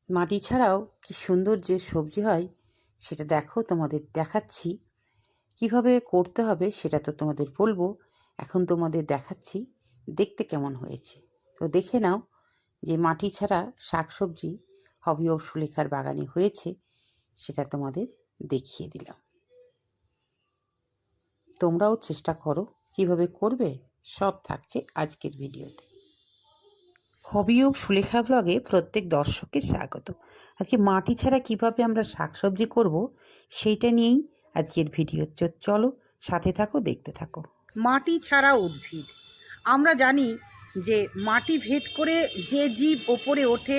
মাটি ছাড়াও কি সুন্দর যে সবজি হয় সেটা দেখো, তোমাদের দেখাচ্ছি। কিভাবে করতে হবে সেটা তো তোমাদের বলবো, এখন তোমাদের দেখাচ্ছি দেখতে কেমন হয়েছে। তো দেখে নাও যে মাটি ছাড়া শাকসবজি হবি ও সুলেখার বাগানে হয়েছে, সেটা তোমাদের দেখিয়ে দিলাম। তোমরাও চেষ্টা করো, কিভাবে করবে সব থাকছে আজকের ভিডিওতে। হবি ও সুলেখা ব্লগে প্রত্যেক দর্শককে স্বাগত। আজকে মাটি ছাড়া কিভাবে আমরা শাকসবজি করব সেইটা নিয়েই আজকের ভিডিও। চলো সাথে থাকো, দেখতে থাকো। মাটি ছাড়া উদ্ভিদ, আমরা জানি যে মাটি ভেদ করে যে জীব ওপরে ওঠে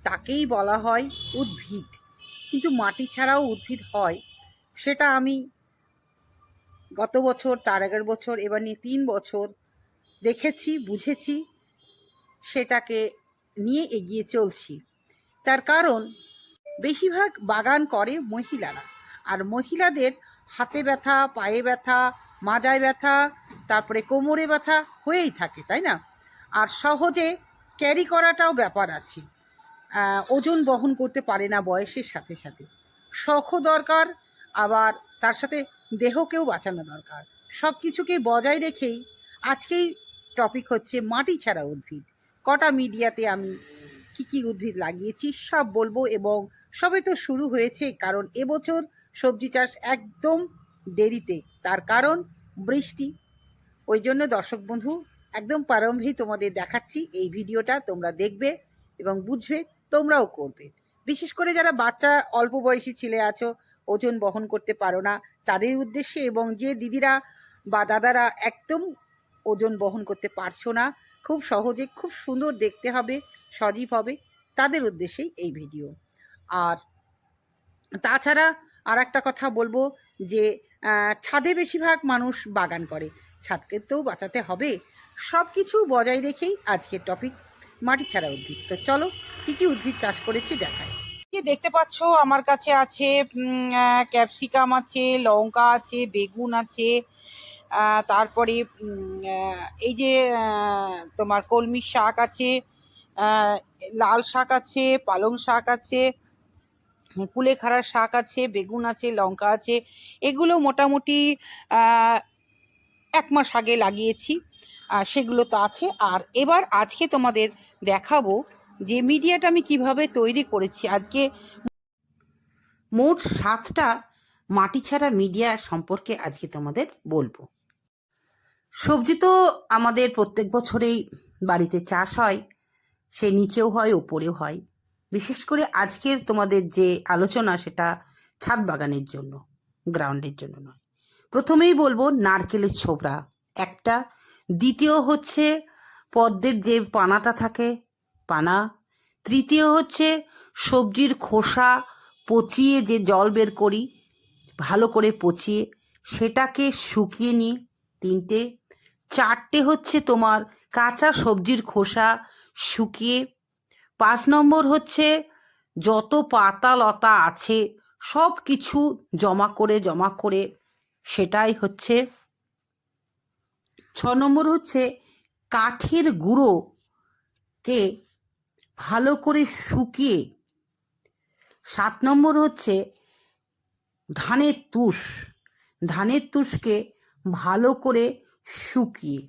তাকেই বলা হয় উদ্ভিদ। কিন্তু মাটি ছাড়াও উদ্ভিদ হয়, সেটা আমি গত বছর, তার আগের বছর, এবার নিয়ে 3 বছর দেখেছি, বুঝেছি, সেটাকে নিয়ে এগিয়ে চলছি। তার কারণ বেশিরভাগ বাগান করে মহিলারা, আর মহিলাদের হাতে ব্যথা, পায়ে ব্যথা, মাজায় ব্যথা, তারপরে কোমরে ব্যথা হয়েই থাকে, তাই না? আর সহজে ক্যারি করাটাও ব্যাপার আছে। ওজন বহন করতে পারে না বয়সের সাথে সাথে। শখও দরকার, আবার তার সাথে দেহকেও বাঁচানো দরকার। সব কিছুকে বজায় রেখেই আজকেই টপিক হচ্ছে মাটি ছাড়া উদ্ভিদ। কটা মিডিয়াতে আমি কী কী উদ্ভিদ লাগিয়েছি সব বলবো, এবং সবে তো শুরু হয়েছে, কারণ এবছর সবজি চাষ একদম দেরিতে, তার কারণ বৃষ্টি। ওই জন্য দর্শক বন্ধু, একদম প্রারম্ভেই তোমাদের দেখাচ্ছি, এই ভিডিওটা তোমরা দেখবে এবং বুঝবে, তোমরাও করবে। বিশেষ করে যারা বাচ্চা অল্প বয়সী ছেলে আছো, ওজন বহন করতে পারো না, তাদের উদ্দেশ্যে, এবং যে দিদিরা বা দাদারা একদম ওজন বহন করতে পারছো না, খুব সহজে খুব সুন্দর দেখতে হবে, সজীব হবে, তাদের উদ্দেশ্যেই এই ভিডিও। আর তাছাড়া আর একটা কথা বলবো যে ছাদে বেশিরভাগ মানুষ বাগান করে, ছাদকে তো বাঁচাতে হবে। সব কিছু বজায় রেখেই আজকের টপিক মাটি ছাড়া উদ্ভিদ। তো চলো কী কী উদ্ভিদ চাষ করেছি দেখাই। যে দেখতে পাচ্ছ আমার কাছে আছে ক্যাপসিকাম আছে, লঙ্কা আছে, বেগুন আছে, তারপরে এই যে তোমার কলমি শাক আছে, লাল শাক আছে, পালং শাক আছে, কুলেখাড়ার শাক আছে, বেগুন আছে, লঙ্কা আছে। এগুলো মোটামুটি 1 মাস আগে লাগিয়েছি, সেগুলো তো আছে। আর এবার আজকে তোমাদের দেখাবো যে মিডিয়াটা আমি কিভাবে তৈরি করেছি। আজকে মোট 7টা মাটি ছাড়া মিডিয়া সম্পর্কে আজকে তোমাদের বলবো। সবজি তো আমাদের প্রত্যেক বছরেই বাড়িতে চাষ হয়, সে নিচেও হয়, ওপরেও হয়। বিশেষ করে আজকের তোমাদের যে আলোচনা সেটা ছাদ বাগানের জন্য, গ্রাউন্ডের জন্য নয়। প্রথমেই বলবো নারকেলের ছোবড়া একটা, দ্বিতীয় হচ্ছে পদ্মের যে পানাটা থাকে পানা, তৃতীয় হচ্ছে সবজির খোসা পচিয়ে যে জল বের করি, ভালো করে পচিয়ে সেটাকে শুকিয়ে নিই 3টে। 4টে হচ্ছে তোমার কাঁচা সবজির খোসা শুকিয়ে। 5 নম্বর হচ্ছে যত পাতা লতা আছে সব কিছু জমা করে সেটাই হচ্ছে। 6 নম্বর হচ্ছে কাঠের গুঁড়োকে ভালো করে শুকিয়ে। 7 নম্বর হচ্ছে ধানের তুষকে ভালো করে শুকিয়ে।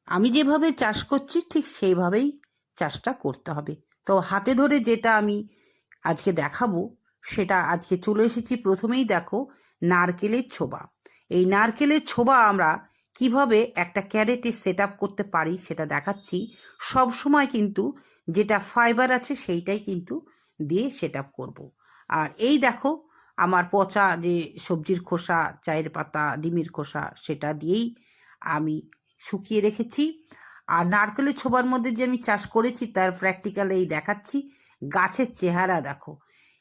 আমি যেভাবে চাষ করছি ঠিক সেইভাবেই চাষটা করতে হবে। তো হাতে ধরে যেটা আমি আজকে দেখাবো সেটা আজকে চলে এসেছি। প্রথমেই দেখো নারকেলের ছোবা। এই নারকেলের ছোবা আমরা কিভাবে একটা ক্যারেটে সেট আপ করতে পারি সেটা দেখাচ্ছি। সব সময় কিন্তু যেটা ফাইবার আছে সেইটাই কিন্তু দিয়ে সেট আপ করবো। আর এই দেখো আমার পচা যে সবজির খোসা, চায়ের পাতা, ডিমের খোসা, সেটা দিয়েই আমি শুকিয়ে রেখেছি। আর নারকেলের ছোবার মধ্যে যে আমি চাষ করেছি তার প্র্যাকটিক্যাল এই দেখাচ্ছি। গাছের চেহারা দেখো,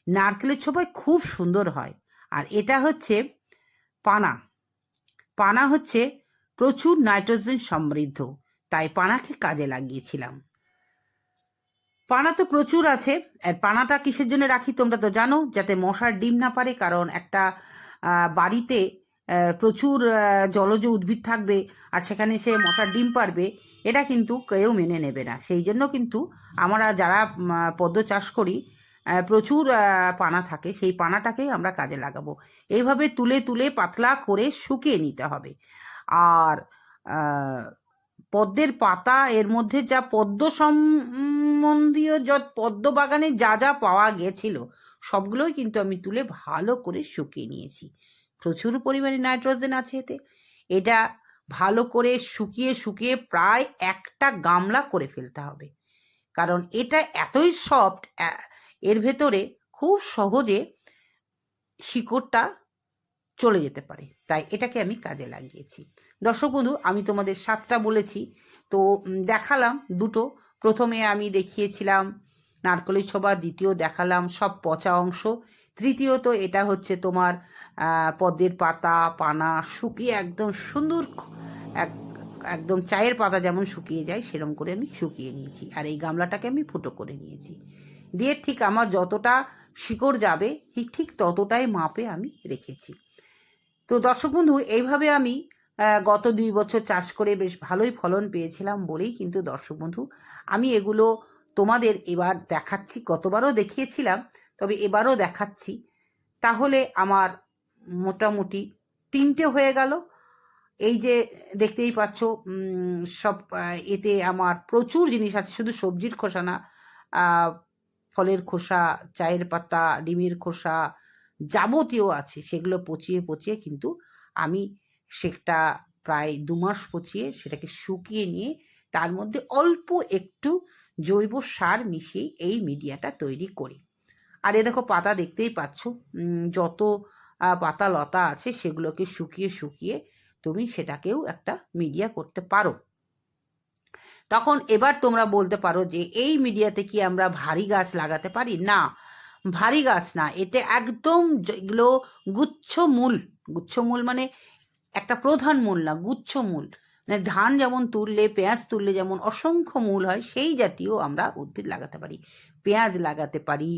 নারকেলের ছোবায় খুব সুন্দর হয়। আর এটা হচ্ছে পানা হচ্ছে প্রচুর নাইট্রোজেন সমৃদ্ধ, তাই পানাকে কাজে লাগিয়েছিলাম। পানা তো প্রচুর আছে। আর পানাটা কিসের জন্য রাখি তোমরা তো জানো, যাতে মশার ডিম না পারে। কারণ একটা বাড়িতে প্রচুর জলজ উদ্ভিদ থাকবে আর সেখানে সে মশার ডিম পারবে, এটা কিন্তু কেউ মেনে নেবে না। সেই জন্য কিন্তু আমরা যারা পদ্ম চাষ করি প্রচুর পানা থাকে, সেই পানাটাকেই আমরা কাজে লাগাবো। এইভাবে তুলে তুলে পাতলা করে শুকিয়ে নিতে হবে। আর পদ্মের পাতা, এর মধ্যে যা পদ্ম সম্বন্ধীয় পদ্ম বাগানে যা যা পাওয়া গেছিল সবগুলোই কিন্তু আমি তুলে ভালো করে শুকিয়ে নিয়েছি। প্রচুর পরিমাণে নাইট্রোজেন আছে এতে। এটা ভালো করে শুকিয়ে শুকিয়ে প্রায় একটা গামলা করে ফেলতে হবে, কারণ এটা এতই সফট, এর ভেতরে খুব সহজে শিকড়টা চলে যেতে পারে, তাই এটাকে আমি কাজে লাগিয়েছি। দর্শক বন্ধু, আমি তোমাদের 7টা বলেছি, তো দেখালাম 2টো। প্রথমে আমি দেখিয়েছিলাম নারকেলের ছোবা, দ্বিতীয় দেখালাম সব পচা অংশ, তৃতীয়ত এটা হচ্ছে তোমার পদ্মের পাতা পানা শুকিয়ে একদম সুন্দর, একদম চায়ের পাতা যেমন শুকিয়ে যায় সেরকম করে আমি শুকিয়ে নিয়েছি। আর এই গামলাটাকে আমি ফুটো করে নিয়েছি, দিয়ে ঠিক আমার যতটা শিকড় যাবে ঠিক ততটাই মাপে আমি রেখেছি। তো দর্শক বন্ধু, এইভাবে আমি গত 2 বছর চাষ করে বেশ ভালোই ফলন পেয়েছিলাম বলেই কিন্তু দর্শক বন্ধু আমি এগুলো তোমাদের এবার দেখাচ্ছি। গতবারও দেখিয়েছিলাম, তবে এবারও দেখাচ্ছি। তাহলে আমার মোটামুটি 3টে হয়ে গেল। এই যে দেখতেই পাচ্ছ, সব এতে আমার প্রচুর জিনিস আছে, শুধু সবজির খোসা না, ফলের খোসা, চায়ের পাতা, ডিমের খোসা যাবতীয় আছে, সেগুলো পচিয়ে পচিয়ে কিন্তু আমি সেটা প্রায় 2 মাস পচিয়ে সেটাকে শুকিয়ে নিয়ে তার মধ্যে অল্প একটু জৈব সার মিশিয়ে এই মিডিয়াটা তৈরি করি। আর এ দেখো পাতা দেখতেই পাচ্ছ, যত পাতা লতা আছে সেগুলোকে শুকিয়ে শুকিয়ে তুমি সেটাকেও একটা মিডিয়া করতে পারো। তখন এবার তোমরা বলতে পারো যে এই মিডিয়াতে কি আমরা ভারী গাছ লাগাতে পারি? না, ভারী গাছ না, এতে একদম যেগুলো গুচ্ছমূল মানে একটা প্রধান মূল না, গুচ্ছমূল, মানে ধান যেমন তুললে পেঁয়াজ তুললে যেমন অসংখ্য মূল হয়, সেই জাতীয় আমরা উদ্ভিদ লাগাতে পারি। পেঁয়াজ লাগাতে পারি,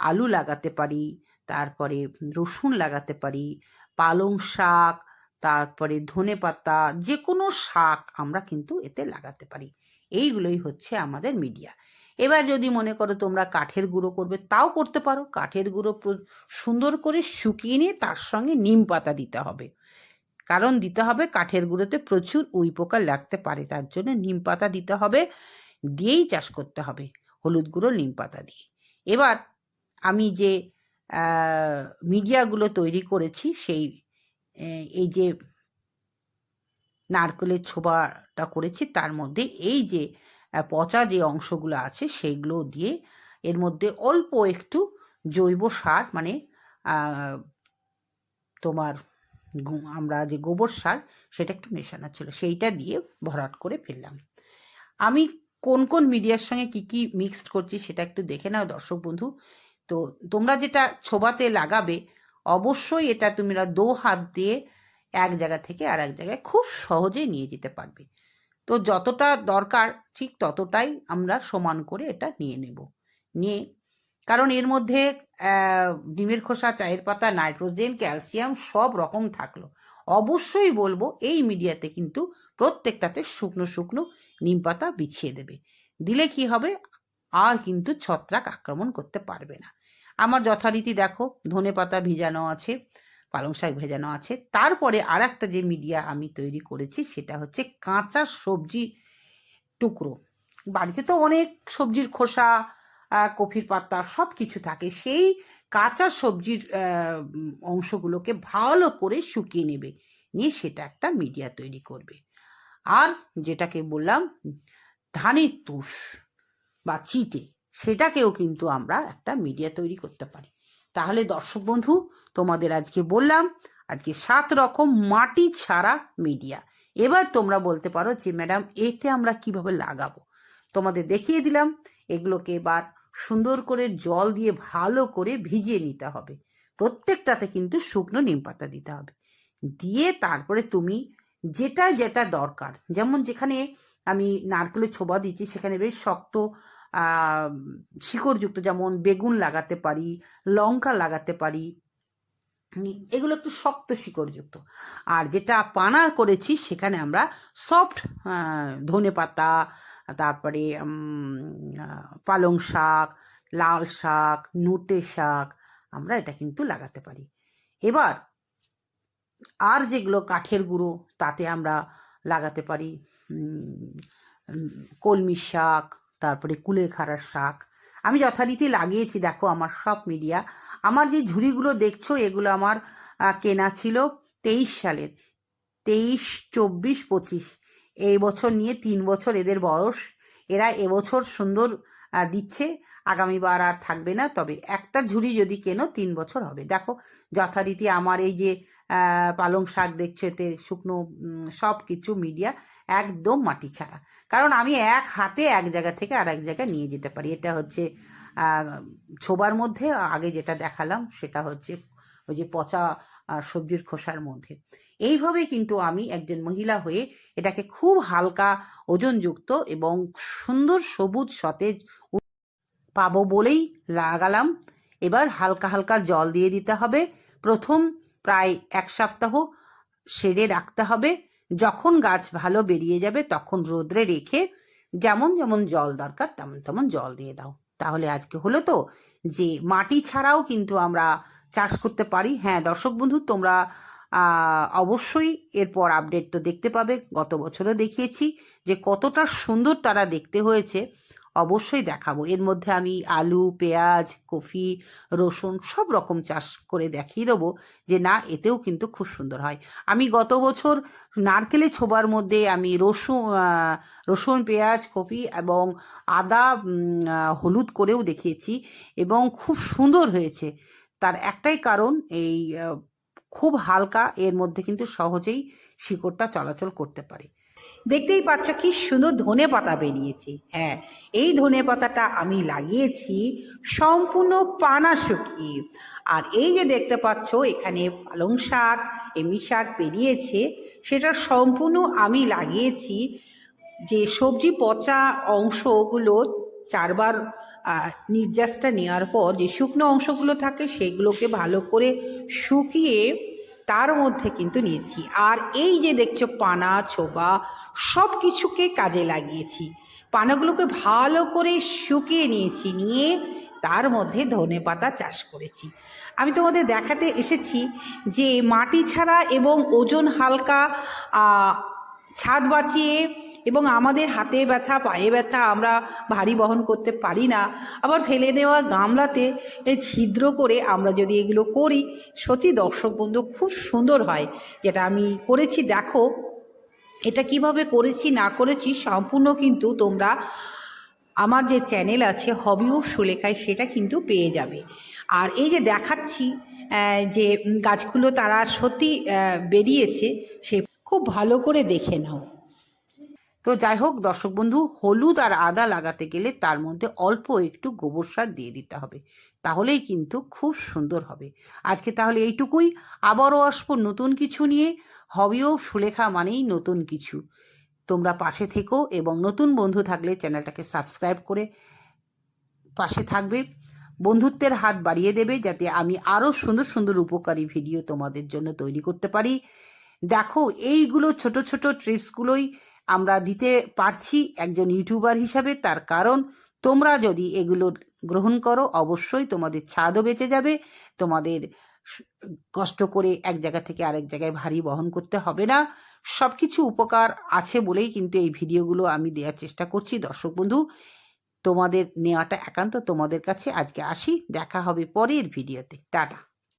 আলু লাগাতে পারি, তারপরে রসুন লাগাতে পারি, পালং শাক, তারপরে ধনে পাতা, যে কোনো শাক আমরা কিন্তু এতে লাগাতে পারি। এইগুলোই হচ্ছে আমাদের মিডিয়া। এবার যদি মনে করো তোমরা কাঠের গুঁড়ো করবে, তাও করতে পারো। কাঠের গুঁড়ো সুন্দর করে শুকিয়ে নিয়ে তার সঙ্গে নিম পাতা দিতে হবে, কারণ দিতে হবে কাঠের গুঁড়োতে প্রচুর উই পোকা লাগতে পারে, তার জন্য নিম পাতা দিতে হবে, দিয়েই চাষ করতে হবে, হলুদ গুঁড়ো নিম পাতা দিয়ে। এবার আমি যে মিডিয়াগুলো তৈরি করেছি, সেই এই যে নারকেলের ছোবাটা করেছি তার মধ্যে এই যে পচা যে অংশগুলো আছে সেইগুলো দিয়ে এর মধ্যে অল্প একটু জৈব সার, মানে তোমার আমরা যে গোবর সার সেটা একটু মেশানো ছিল, সেইটা দিয়ে ভরাট করে ফেললাম। আমি কোন কোন মিডিয়ার সঙ্গে কি কি মিক্সড করছি সেটা একটু দেখে নাও দর্শক বন্ধু। তো তোমরা যেটা ছোবাতে লাগাবে অবশ্যই এটা তোমরা 2 হাত দিয়ে এক জায়গা থেকে আর এক জায়গায় খুব সহজেই নিয়ে যেতে পারবে। তো যতটা দরকার ঠিক ততটাই আমরা সমান করে এটা নিয়ে নেব, নিয়ে কারণ এর মধ্যে ডিমের খোসা, চায়ের পাতা, নাইট্রোজেন, ক্যালসিয়াম সব রকম থাকলো। অবশ্যই বলবো এই মিডিয়াতে কিন্তু প্রত্যেকটাতে শুকনো শুকনো নিম পাতা বিছিয়ে দেবে, দিলে কি হবে, আর কিন্তু ছত্রাক আক্রমণ করতে পারবে না। আমার যথারীতি দেখো ধনে পাতা ভিজানো আছে, পালং শাক ভেজানো আছে, তারপরে আর একটা যে মিডিয়া আমি তৈরি করেছি সেটা হচ্ছে কাঁচা সবজি টুকরো। বাড়িতে তো অনেক সবজির খোসা, কফির পাতা সব কিছু থাকে, সেই কাঁচা সবজির অংশগুলোকে ভালো করে শুকিয়ে নেবে, নিয়ে সেটা একটা মিডিয়া তৈরি করবে। আর যেটাকে বললাম ধানের তুষ বা চিটে, সেটাকেও কিন্তু আমরা একটা মিডিয়া তৈরি করতে পারি। তাহলে দর্শক বন্ধু, তোমাদের আজকে বললাম আজকে 7 রকম মাটি ছাড়া মিডিয়া। এবার তোমরা বলতে পারো যে ম্যাডাম এতে আমরা কিভাবে লাগাবো। তোমাদের দেখিয়ে দিলাম। এগুলোকে এবার সুন্দর করে জল দিয়ে ভালো করে ভিজিয়ে নিতে হবে, প্রত্যেকটাতে কিন্তু শুকনো নিম পাতা দিতে হবে, দিয়ে তারপরে তুমি যেটা যেটা দরকার, যেমন যেখানে আমি নারকেলের ছোবা দিচ্ছি সেখানে বেশ শক্ত শিকড়যুক্ত, যেমন বেগুন লাগাতে পারি, লঙ্কা লাগাতে পারি, এগুলো একটু শক্ত শিকড়যুক্ত। আর যেটা পানা করেছি সেখানে আমরা সফট ধনে পাতা, তারপরে পালং শাক, লাল শাক, নোটে শাক, আমরা এটা কিন্তু লাগাতে পারি। এবার আর যেগুলো কাঠের গুঁড়ো, তাতে আমরা লাগাতে পারি কলমি শাক, তারপরে কুলেখাড়ার শাক। আমি যথারীতি লাগিয়েছি, দেখো আমার সব মিডিয়া। আমার যে ঝুড়িগুলো দেখছো, এগুলো আমার কেনা ছিল 23 সালের, 23, 24, 25 এই বছর নিয়ে 3 বছর এদের বয়স। এরা এবছর সুন্দর দিচ্ছে, আগামীবার আর থাকবে না। তবে একটা ঝুড়ি যদি কেনো 3 বছর হবে। দেখো যথারীতি আমার এই যে পালং শাক দেখছো, এতে শুকনো সব কিছু মিডিয়া একদম মাটি ছাড়া, কারণ আমি এক হাতে এক জায়গা থেকে আর এক জায়গায় নিয়ে যেতে পারি। এটা হচ্ছে ছোবার মধ্যে, আগে যেটা দেখালাম সেটা হচ্ছে ওই যে পচা সবজির খোসার মধ্যে। এইভাবে কিন্তু আমি একজন মহিলা হয়ে এটাকে খুব হালকা, ওজনযুক্ত এবং সুন্দর সবুজ সতেজ পাবো বলেই লাগালাম। এবার হালকা হালকা জল দিয়ে দিতে হবে। প্রথম প্রায় 1 সপ্তাহ শেডে রাখতে হবে। যখন গাছ ভালো বেরিয়ে যাবে তখন রোদ্রে রেখে যেমন যেমন জল দরকার তেমন তেমন জল দিয়ে দাও। তাহলে আজকে হলো তো যে মাটি ছাড়াও কিন্তু আমরা চাষ করতে পারি। হ্যাঁ দর্শক বন্ধু, তোমরা অবশ্যই এরপর আপডেট তো দেখতে পাবে। গত বছরও দেখিয়েছি যে কতটা সুন্দর তারা দেখতে হয়েছে, অবশ্যই দেখাবো। এর মধ্যে আমি আলু, পেঁয়াজ, কফি, রসুন সব রকম চাষ করে দেখিয়ে দেবো যে না, এতেও কিন্তু খুব সুন্দর হয়। আমি গত বছর নারকেলে ছোবার মধ্যে আমি রসুন, পেঁয়াজ, কফি এবং আদা, হলুদ করেও দেখিয়েছি এবং খুব সুন্দর হয়েছে। তার একটাই কারণ, এই খুব হালকা, এর মধ্যে কিন্তু সহজেই শিকড়টা চলাচল করতে পারে। দেখতেই পাচ্ছ কি সুন্দর ধনে পাতা বেরিয়েছে। হ্যাঁ, এই ধনে পাতাটা আমি লাগিয়েছি সম্পূর্ণ পানা শুকিয়ে। আর এই যে দেখতে পাচ্ছ এখানে পালং শাক, এমনি শাক বেরিয়েছে, সেটা সম্পূর্ণ আমি লাগিয়েছি যে সবজি পচা অংশগুলো 4বার নির্যাসটা নেওয়ার পর যে শুকনো অংশগুলো থাকে সেগুলোকে ভালো করে শুকিয়ে তার মধ্যে কিন্তু নিয়েছি। আর এই যে দেখছো পানা, ছোবা সব কিছুকে কাজে লাগিয়েছি। পানাগুলোকে ভালো করে শুকিয়ে নিয়েছি, নিয়ে তার মধ্যে ধনে পাতা চাষ করেছি। আমি তোমাদের দেখাতে এসেছি যে মাটি ছাড়া এবং ওজন হালকা, ছাদ বাঁচিয়ে, এবং আমাদের হাতে ব্যথা, পায়ে ব্যথা, আমরা ভারী বহন করতে পারি না, আবার ফেলে দেওয়া গামলাতে ছিদ্র করে আমরা যদি এগুলো করি, সত্যি দর্শক বন্ধু খুব সুন্দর হয়। যেটা আমি করেছি, দেখো এটা কিভাবে করেছি না করেছি সম্পূর্ণ কিন্তু তোমরা আমার যে চ্যানেল আছে হবি অফ সুলেখায়, সেটা কিন্তু পেয়ে যাবে। আর এই যে দেখাচ্ছি যে গাছগুলো তারা সত্যি বেরিয়েছে, সে খুব ভালো করে দেখে নাও। তো যাই হোক দর্শক বন্ধু, হলুদ আর আদা লাগাতে গেলে তার মধ্যে অল্প একটু গোবর সার দিয়ে দিতে হবে, তাহলেই কিন্তু খুব সুন্দর হবে। আজকে তাহলে এইটুকুই, আবারও আসবো নতুন কিছু নিয়ে। হবি অফ সুলেখা মানেই নতুন কিছু। তোমরা পাশে থেকো এবং নতুন বন্ধু থাকলে চ্যানেলটাকে সাবস্ক্রাইব করে পাশে থাকবে, বন্ধুত্বের হাত বাড়িয়ে দেবে, যাতে আমি আরও সুন্দর সুন্দর উপকারী ভিডিও তোমাদের জন্য তৈরি করতে পারি। দেখো এইগুলো ছোট ছোট ট্রিপসগুলোই আমরা দিতে পারছি একজন ইউটিউবার হিসাবে, তার কারণ তোমরা যদি এগুলো গ্রহণ করো অবশ্যই তোমাদের ছাদও বেঁচে যাবে, তোমাদের কষ্ট করে এক জায়গা থেকে আরেক জায়গায় ভারী বহন করতে হবে না। সব কিছু উপকার আছে বলেই কিন্তু এই ভিডিওগুলো আমি দেওয়ার চেষ্টা করছি। দর্শক বন্ধু, তোমাদের নেওয়াটা একান্ত তোমাদের কাছে। আজকে আসি, দেখা হবে পরের ভিডিওতে। টাটা।